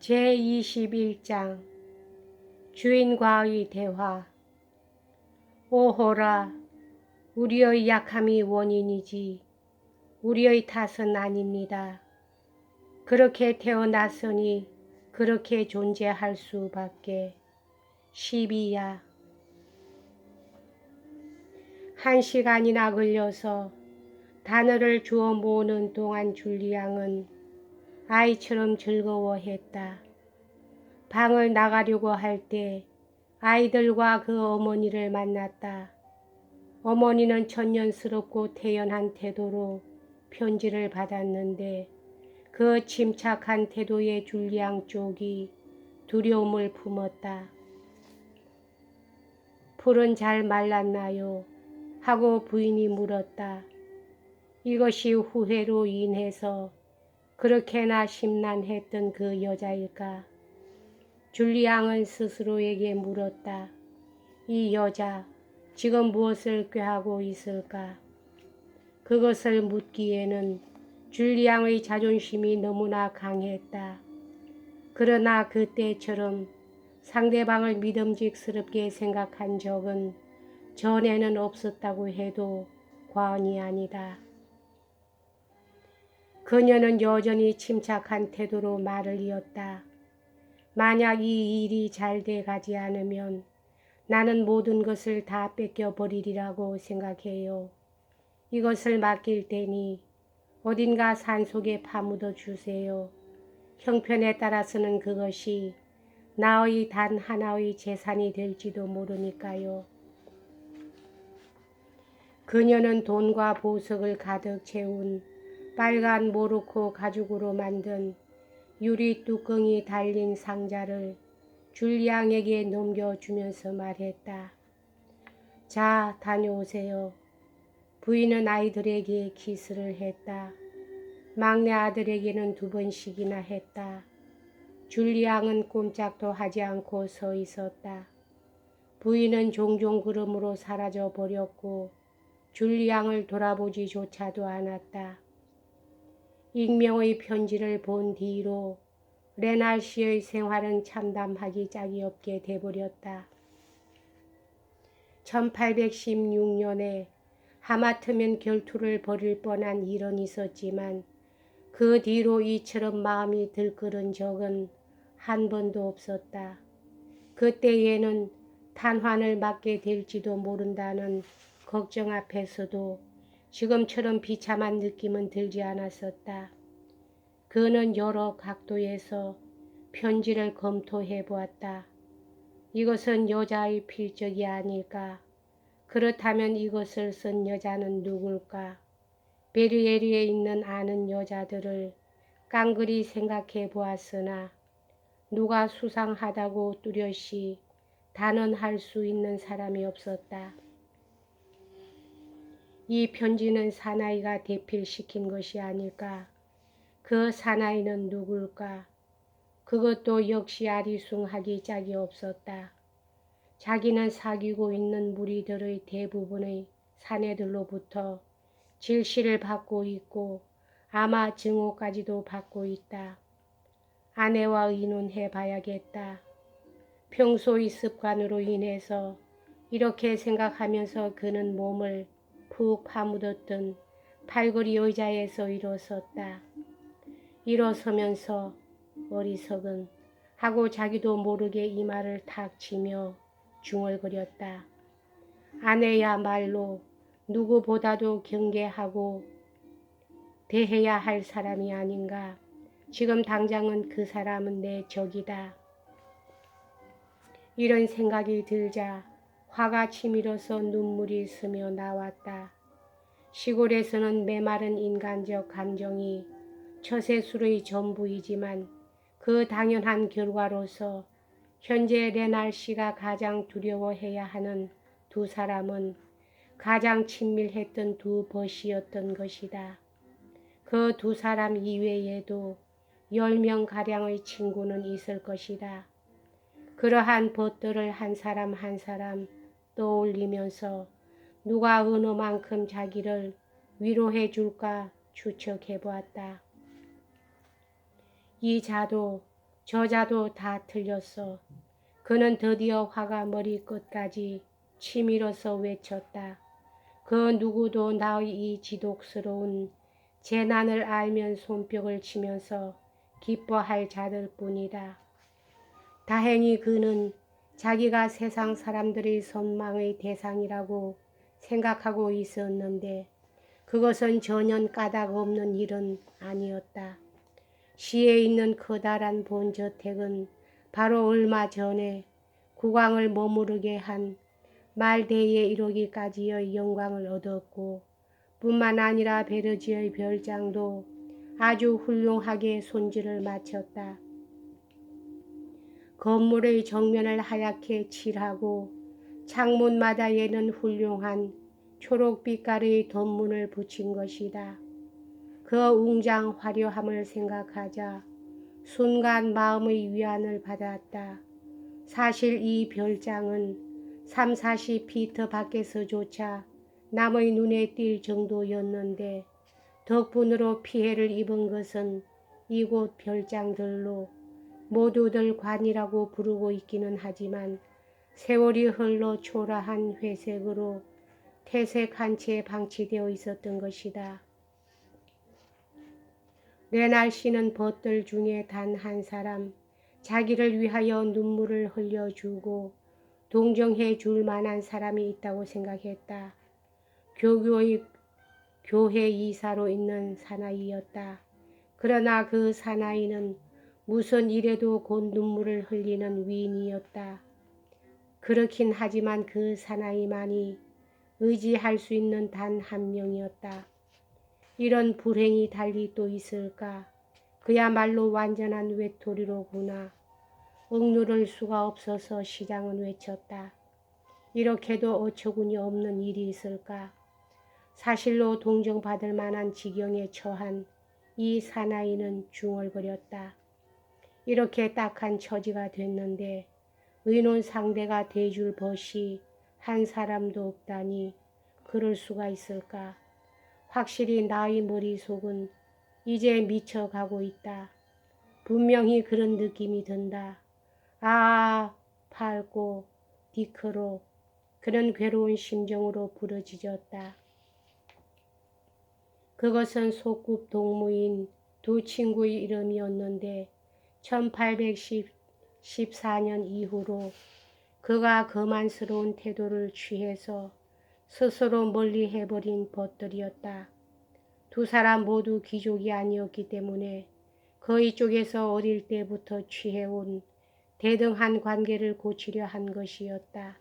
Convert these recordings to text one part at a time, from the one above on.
제21장 주인과의 대화. 오호라, 우리의 약함이 원인이지 우리의 탓은 아닙니다. 그렇게 태어났으니 그렇게 존재할 수밖에. 12야. 1시간이나 걸려서 단어를 주워 모으는 동안 줄리앙은 아이처럼 즐거워했다. 방을 나가려고 할 때 아이들과 그 어머니를 만났다. 어머니는 천연스럽고 태연한 태도로 편지를 받았는데 그 침착한 태도의 줄리앙 쪽이 두려움을 품었다. 풀은 잘 말랐나요? 하고 부인이 물었다. 이것이 후회로 인해서 그렇게나 심란했던 그 여자일까? 줄리앙은 스스로에게 물었다. 이 여자 지금 무엇을 꾀하고 있을까? 그것을 묻기에는 줄리앙의 자존심이 너무나 강했다. 그러나 그때처럼 상대방을 믿음직스럽게 생각한 적은 전에는 없었다고 해도 과언이 아니다. 그녀는 여전히 침착한 태도로 말을 이었다. 만약 이 일이 잘 돼 가지 않으면 나는 모든 것을 다 뺏겨버리리라고 생각해요. 이것을 맡길 테니 어딘가 산속에 파묻어 주세요. 형편에 따라서는 그것이 나의 단 하나의 재산이 될지도 모르니까요. 그녀는 돈과 보석을 가득 채운 빨간 모로코 가죽으로 만든 유리 뚜껑이 달린 상자를 줄리앙에게 넘겨주면서 말했다. 자, 다녀오세요. 부인은 아이들에게 키스를 했다. 막내 아들에게는 2번씩이나 했다. 줄리앙은 꼼짝도 하지 않고 서 있었다. 부인은 종종 구름으로 사라져 버렸고 줄리앙을 돌아보지조차도 않았다. 익명의 편지를 본 뒤로 레날 씨의 생활은 참담하기 짝이 없게 돼버렸다. 1816년에 하마터면 결투를 벌일 뻔한 일은 있었지만 그 뒤로 이처럼 마음이 들끓은 적은 한 번도 없었다. 그때에는 탄환을 맞게 될지도 모른다는 걱정 앞에서도 지금처럼 비참한 느낌은 들지 않았었다. 그는 여러 각도에서 편지를 검토해 보았다. 이것은 여자의 필적이 아닐까? 그렇다면 이것을 쓴 여자는 누굴까? 베르에르에 있는 아는 여자들을 깡그리 생각해 보았으나 누가 수상하다고 뚜렷이 단언할 수 있는 사람이 없었다. 이 편지는 사나이가 대필시킨 것이 아닐까? 그 사나이는 누굴까? 그것도 역시 아리숭하기 짝이 없었다. 자기는 사귀고 있는 무리들의 대부분의 사내들로부터 질시를 받고 있고 아마 증오까지도 받고 있다. 아내와 의논해 봐야겠다. 평소의 습관으로 인해서 이렇게 생각하면서 그는 몸을 푹 파묻었던 팔걸이 의자에서 일어섰다. 일어서면서 어리석은 하고 자기도 모르게 이마를 탁 치며 중얼거렸다. 아내야말로 누구보다도 경계하고 대해야 할 사람이 아닌가. 지금 당장은 그 사람은 내 적이다. 이런 생각이 들자 화가 치밀어서 눈물이 스며 나왔다. 시골에서는 메마른 인간적 감정이 처세술의 전부이지만 그 당연한 결과로서 현재 레날 씨가 가장 두려워해야 하는 2 사람은 가장 친밀했던 2 벗이었던 것이다. 그 2 사람 이외에도 10명가량의 친구는 있을 것이다. 그러한 벗들을 한 사람 한 사람 떠올리면서 누가 어느 만큼 자기를 위로해 줄까 추측해 보았다. 이 자도 저자도 다 틀렸어. 그는 드디어 화가 머리끝까지 치밀어서 외쳤다. 그 누구도 나의 이 지독스러운 재난을 알면 손뼉을 치면서 기뻐할 자들 뿐이다. 다행히 그는 자기가 세상 사람들의 선망의 대상이라고 생각하고 있었는데 그것은 전혀 까닭 없는 일은 아니었다. 시에 있는 커다란 본저택은 바로 얼마 전에 국왕을 머무르게 한 말대에 이르기까지의 영광을 얻었고 뿐만 아니라 베르지의 별장도 아주 훌륭하게 손질을 마쳤다. 건물의 정면을 하얗게 칠하고 창문마다에는 훌륭한 초록빛깔의 덧문을 붙인 것이다. 그 웅장 화려함을 생각하자 순간 마음의 위안을 받았다. 사실 이 별장은 3, 40피트 밖에서조차 남의 눈에 띌 정도였는데 덕분으로 피해를 입은 것은 이곳 별장들로 모두들 관이라고 부르고 있기는 하지만 세월이 흘러 초라한 회색으로 퇴색한 채 방치되어 있었던 것이다. 레날 씨는 벗들 중에 단 한 사람, 자기를 위하여 눈물을 흘려주고 동정해 줄 만한 사람이 있다고 생각했다. 교회 이사로 있는 사나이였다. 그러나 그 사나이는 무슨 일에도 곧 눈물을 흘리는 위인이었다. 그렇긴 하지만 그 사나이만이 의지할 수 있는 단 한 명이었다. 이런 불행이 달리 또 있을까? 그야말로 완전한 외톨이로구나. 억누를 수가 없어서 시장은 외쳤다. 이렇게도 어처구니 없는 일이 있을까? 사실로 동정받을 만한 지경에 처한 이 사나이는 중얼거렸다. 이렇게 딱한 처지가 됐는데 의논 상대가 돼줄 벗이 한 사람도 없다니 그럴 수가 있을까? 확실히 나의 머릿속은 이제 미쳐가고 있다. 분명히 그런 느낌이 든다. 아, 팔고 디크로 그런 괴로운 심정으로 부르짖었다. 그것은 소꿉 동무인 두 친구의 이름이었는데 1814년 이후로 그가 거만스러운 태도를 취해서 스스로 멀리해버린 벗들이었다. 두 사람 모두 귀족이 아니었기 때문에 그의 쪽에서 어릴 때부터 취해온 대등한 관계를 고치려 한 것이었다.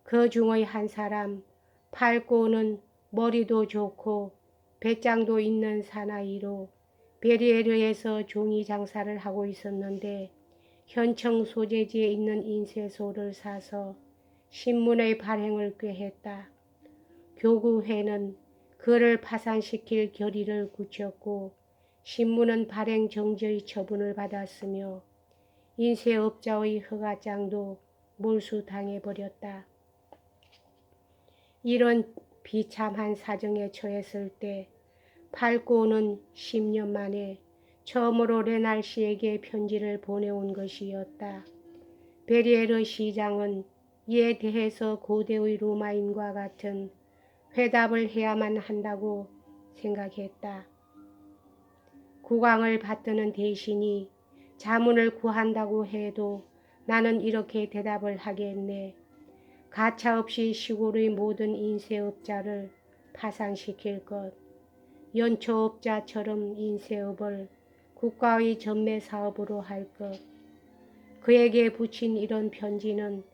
그 중의 한 사람, 팔고는 머리도 좋고 배짱도 있는 사나이로 베리에르에서 종이 장사를 하고 있었는데 현청 소재지에 있는 인쇄소를 사서 신문의 발행을 꾀했다. 교구회는 그를 파산시킬 결의를 굳혔고 신문은 발행 정지의 처분을 받았으며 인쇄업자의 허가장도 몰수당해버렸다. 이런 비참한 사정에 처했을 때 팔고는 10년 만에 처음으로 레날 씨에게 편지를 보내온 것이었다. 베리에르 시장은 이에 대해서 고대의 로마인과 같은 회답을 해야만 한다고 생각했다. 국왕을 받드는 대신이 자문을 구한다고 해도 나는 이렇게 대답을 하겠네. 가차없이 시골의 모든 인쇄업자를 파산시킬 것. 연초업자처럼 인쇄업을 국가의 전매 사업으로 할 것. 그에게 붙인 이런 편지는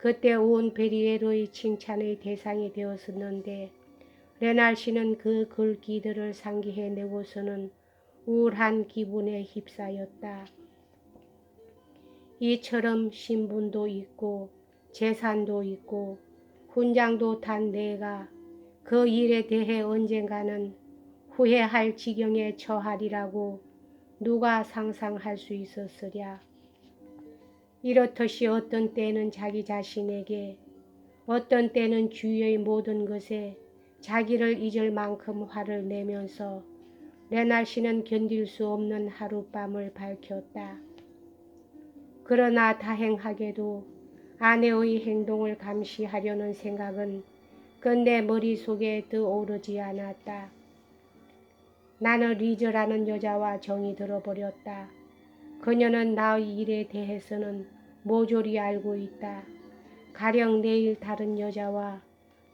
그때 온 베리에르의 칭찬의 대상이 되었었는데 레날 씨는 그 글귀들을 상기해내고서는 우울한 기분에 휩싸였다. 이처럼 신분도 있고 재산도 있고 훈장도 탄 내가 그 일에 대해 언젠가는 후회할 지경에 처하리라고 누가 상상할 수 있었으랴. 이렇듯이 어떤 때는 자기 자신에게 어떤 때는 주위의 모든 것에 자기를 잊을 만큼 화를 내면서 레날 씨는 견딜 수 없는 하룻밤을 밝혔다. 그러나 다행하게도 아내의 행동을 감시하려는 생각은 끝내 머릿속에 떠오르지 않았다. 나는 리즈라는 여자와 정이 들어버렸다. 그녀는 나의 일에 대해서는 모조리 알고 있다. 가령 내일 다른 여자와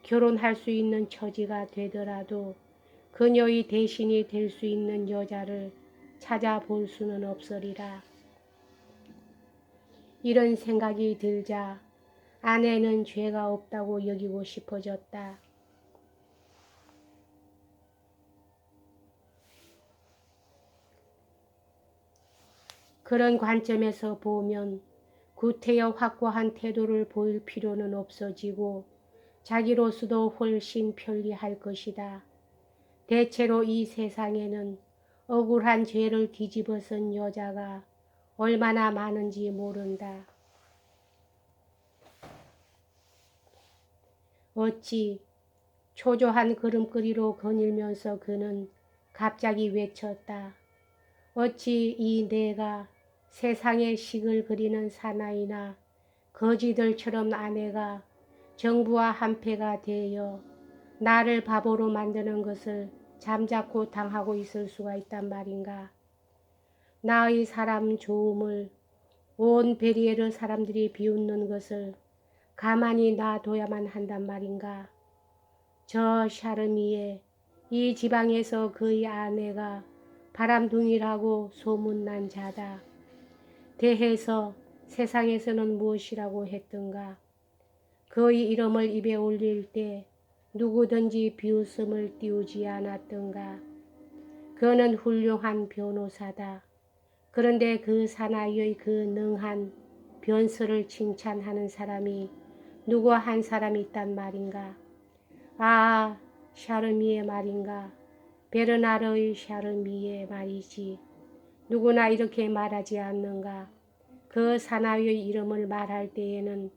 결혼할 수 있는 처지가 되더라도 그녀의 대신이 될 수 있는 여자를 찾아볼 수는 없으리라. 이런 생각이 들자 아내는 죄가 없다고 여기고 싶어졌다. 그런 관점에서 보면 구태여 확고한 태도를 보일 필요는 없어지고 자기로서도 훨씬 편리할 것이다. 대체로 이 세상에는 억울한 죄를 뒤집어쓴 여자가 얼마나 많은지 모른다. 어찌 초조한 걸음걸이로 거닐면서 그는 갑자기 외쳤다. 어찌 이 내가 세상의 식을 그리는 사나이나 거지들처럼 아내가 정부와 한패가 되어 나를 바보로 만드는 것을 잠자코 당하고 있을 수가 있단 말인가. 나의 사람 좋음을 온 베리에르 사람들이 비웃는 것을 가만히 놔둬야만 한단 말인가. 저 샤르미에 이 지방에서 그의 아내가 바람둥이라고 소문난 자다. 대해서 세상에서는 무엇이라고 했던가. 그의 이름을 입에 올릴 때 누구든지 비웃음을 띄우지 않았던가. 그는 훌륭한 변호사다. 그런데 그 사나이의 그 능한 변수를 칭찬하는 사람이 누구 한 사람 있단 말인가. 아, 샤르미에 말인가. 베르나르의 샤르미에 말이지. 누구나 이렇게 말하지 않는가. 그 사나이의 이름을 말할 때에는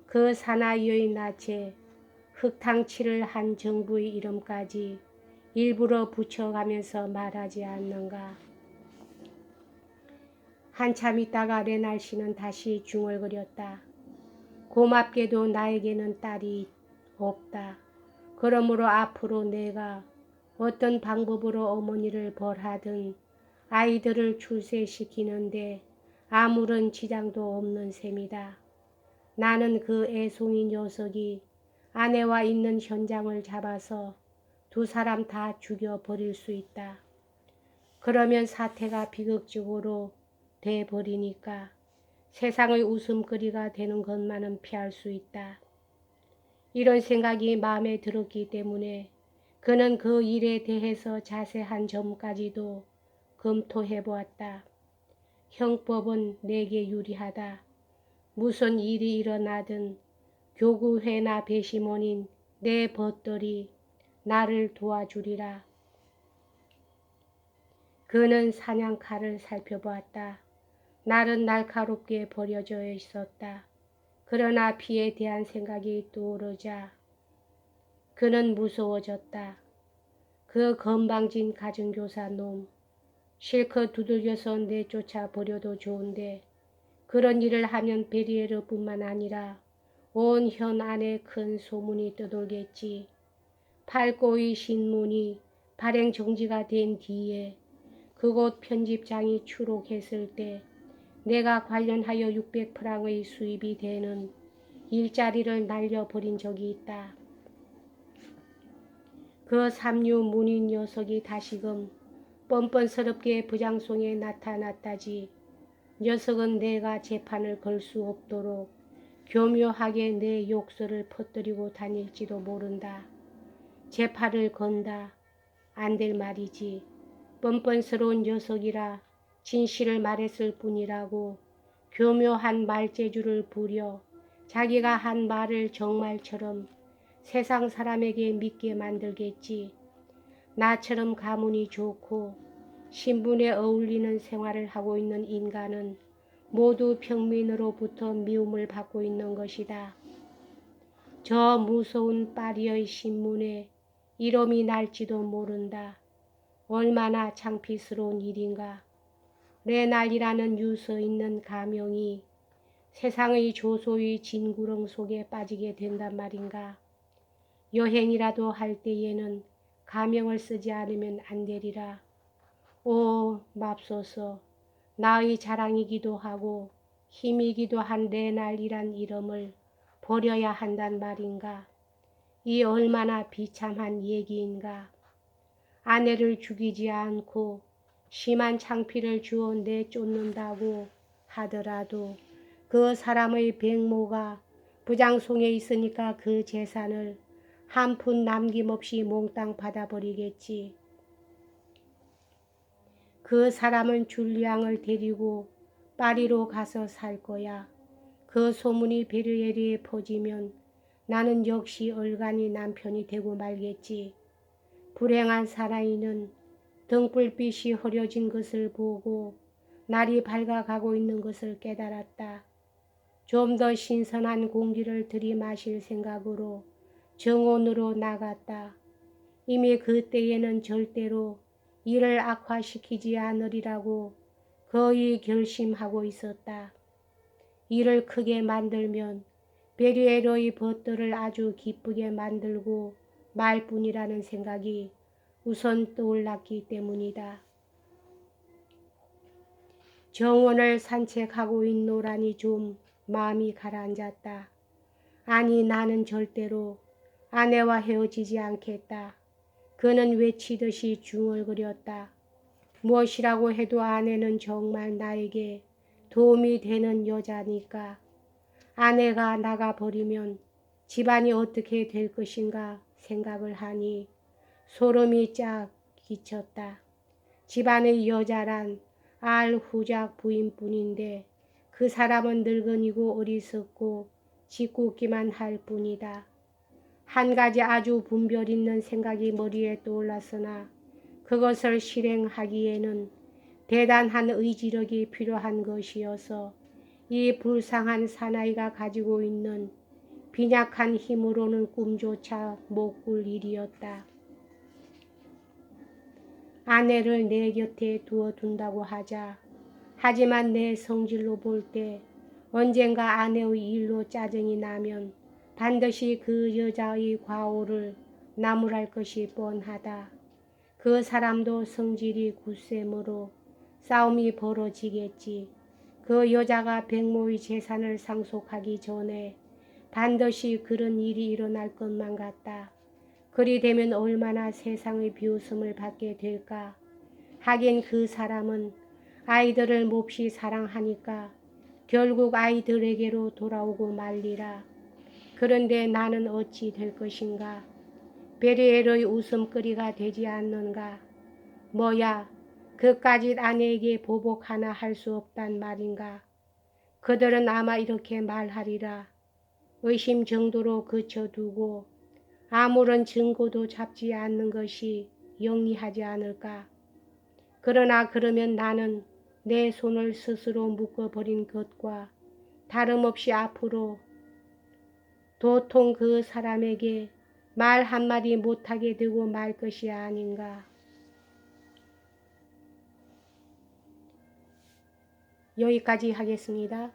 그 사나이의 낯에 흙탕칠을 한 정부의 이름까지 일부러 붙여가면서 말하지 않는가. 한참 있다가 레날 씨는 다시 중얼거렸다. 고맙게도 나에게는 딸이 없다. 그러므로 앞으로 내가 어떤 방법으로 어머니를 벌하든 아이들을 출세시키는데 아무런 지장도 없는 셈이다. 나는 그 애송이 녀석이 아내와 있는 현장을 잡아서 두 사람 다 죽여버릴 수 있다. 그러면 사태가 비극적으로 돼버리니까 세상의 웃음거리가 되는 것만은 피할 수 있다. 이런 생각이 마음에 들었기 때문에 그는 그 일에 대해서 자세한 점까지도 검토해 보았다. 형법은 내게 유리하다. 무슨 일이 일어나든 교구회나 배심원인 내 벗들이 나를 도와주리라. 그는 사냥칼을 살펴보았다. 날은 날카롭게 버려져 있었다. 그러나 피에 대한 생각이 떠오르자 그는 무서워졌다. 그 건방진 가정교사 놈, 실컷 두들겨서 내쫓아 버려도 좋은데 그런 일을 하면 베리에르뿐만 아니라 온 현 안에 큰 소문이 떠돌겠지. 팔고의 신문이 발행 정지가 된 뒤에 그곳 편집장이 추록했을 때 내가 관련하여 600프랑의 수입이 되는 일자리를 날려버린 적이 있다. 그 삼류 문인 녀석이 다시금 뻔뻔스럽게 부장송에 나타났다지. 녀석은 내가 재판을 걸 수 없도록 교묘하게 내 욕설을 퍼뜨리고 다닐지도 모른다. 재판을 건다. 안 될 말이지. 뻔뻔스러운 녀석이라 진실을 말했을 뿐이라고 교묘한 말재주를 부려 자기가 한 말을 정말처럼 세상 사람에게 믿게 만들겠지. 나처럼 가문이 좋고 신분에 어울리는 생활을 하고 있는 인간은 모두 평민으로부터 미움을 받고 있는 것이다. 저 무서운 파리의 신문에 이름이 날지도 모른다. 얼마나 창피스러운 일인가. 레날이라는 유서 있는 가명이 세상의 조소의 진구렁 속에 빠지게 된단 말인가. 여행이라도 할 때에는 가명을 쓰지 않으면 안 되리라. 오 맙소서, 나의 자랑이기도 하고 힘이기도 한 레날이란 이름을 버려야 한단 말인가. 이 얼마나 비참한 얘기인가. 아내를 죽이지 않고 심한 창피를 주어 내쫓는다고 하더라도 그 사람의 백모가 부장송에 있으니까 그 재산을 한 푼 남김없이 몽땅 받아버리겠지. 그 사람은 줄리앙을 데리고 파리로 가서 살 거야. 그 소문이 베르에르에 퍼지면 나는 역시 얼간이 남편이 되고 말겠지. 불행한 사나이는 등불빛이 흐려진 것을 보고 날이 밝아가고 있는 것을 깨달았다. 좀 더 신선한 공기를 들이마실 생각으로 정원으로 나갔다. 이미 그때에는 절대로 일을 악화시키지 않으리라고 거의 결심하고 있었다. 일을 크게 만들면 베르에르의 벗들을 아주 기쁘게 만들고 말 뿐이라는 생각이 우선 떠올랐기 때문이다. 정원을 산책하고 있노라니 좀 마음이 가라앉았다. 아니 나는 절대로 아내와 헤어지지 않겠다. 그는 외치듯이 중얼거렸다. 무엇이라고 해도 아내는 정말 나에게 도움이 되는 여자니까. 아내가 나가버리면 집안이 어떻게 될 것인가 생각을 하니 소름이 쫙 끼쳤다. 집안의 여자란 알후작 부인뿐인데 그 사람은 늙은이고 어리석고 짓궂기만 할 뿐이다. 한 가지 아주 분별 있는 생각이 머리에 떠올랐으나 그것을 실행하기에는 대단한 의지력이 필요한 것이어서 이 불쌍한 사나이가 가지고 있는 빈약한 힘으로는 꿈조차 못 꿀 일이었다. 아내를 내 곁에 두어둔다고 하자. 하지만 내 성질로 볼 때 언젠가 아내의 일로 짜증이 나면 반드시 그 여자의 과오를 나무랄 것이 뻔하다. 그 사람도 성질이 굳세므로 싸움이 벌어지겠지. 그 여자가 백모의 재산을 상속하기 전에 반드시 그런 일이 일어날 것만 같다. 그리 되면 얼마나 세상의 비웃음을 받게 될까. 하긴 그 사람은 아이들을 몹시 사랑하니까 결국 아이들에게로 돌아오고 말리라. 그런데 나는 어찌 될 것인가. 베르에르의 웃음거리가 되지 않는가. 뭐야, 그까짓 아내에게 보복 하나 할 수 없단 말인가. 그들은 아마 이렇게 말하리라. 의심 정도로 그쳐두고 아무런 증거도 잡지 않는 것이 영리하지 않을까. 그러나 그러면 나는 내 손을 스스로 묶어버린 것과 다름없이 앞으로 도통 그 사람에게 말 한마디 못하게 되고 말 것이 아닌가. 여기까지 하겠습니다.